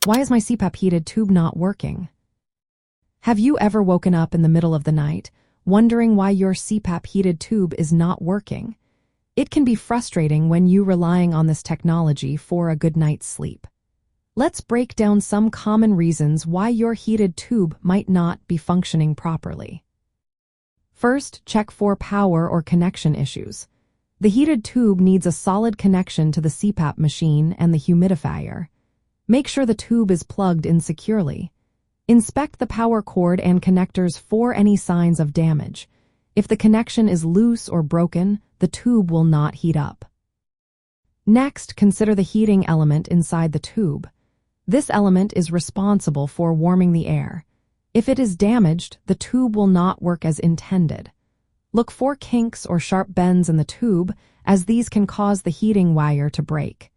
Why is my CPAP heated tube not working? Have you ever woken up in the middle of the night, wondering why your CPAP heated tube is not working? It can be frustrating when you're relying on this technology for a good night's sleep. Let's break down some common reasons why your heated tube might not be functioning properly. First, check for power or connection issues. The heated tube needs a solid connection to the CPAP machine and the humidifier. Make sure the tube is plugged in securely. Inspect the power cord and connectors for any signs of damage. If the connection is loose or broken, the tube will not heat up. Next, consider the heating element inside the tube. This element is responsible for warming the air. If it is damaged, the tube will not work as intended. Look for kinks or sharp bends in the tube, as these can cause the heating wire to break.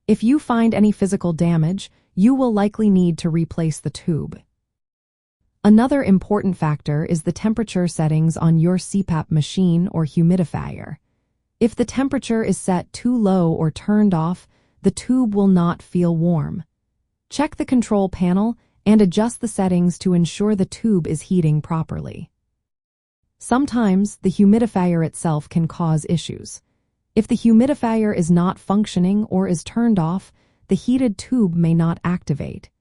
If you find any physical damage, you will likely need to replace the tube. Another important factor is the temperature settings on your CPAP machine or humidifier. If the temperature is set too low or turned off, the tube will not feel warm. Check the control panel and adjust the settings to ensure the tube is heating properly. Sometimes, the humidifier itself can cause issues. If the humidifier is not functioning or is turned off, the heated tube may not activate.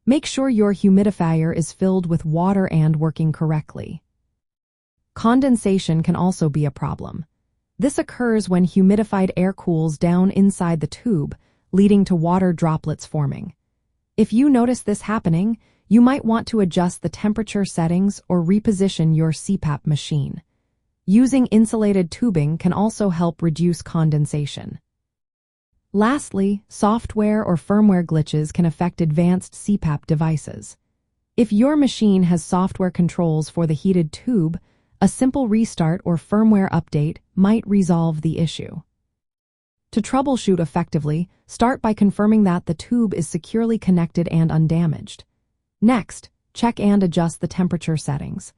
Make sure your humidifier is filled with water and working correctly. Condensation can also be a problem. This occurs when humidified air cools down inside the tube, leading to water droplets forming. If you notice this happening, you might want to adjust the temperature settings or reposition your CPAP machine. Using insulated tubing can also help reduce condensation. Lastly, software or firmware glitches can affect advanced CPAP devices. If your machine has software controls for the heated tube, a simple restart or firmware update might resolve the issue. To troubleshoot effectively, start by confirming that the tube is securely connected and undamaged. Next, check and adjust the temperature settings.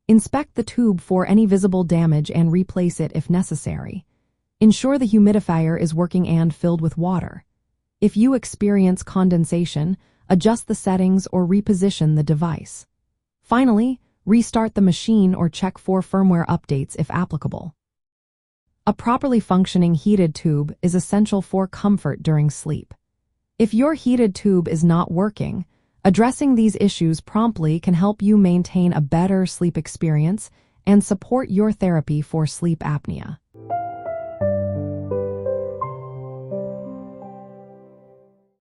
Inspect the tube for any visible damage and replace it if necessary. Ensure the humidifier is working and filled with water. If you experience condensation, adjust the settings or reposition the device. Finally, restart the machine or check for firmware updates if applicable. A properly functioning heated tube is essential for comfort during sleep. If your heated tube is not working, addressing these issues promptly can help you maintain a better sleep experience and support your therapy for sleep apnea.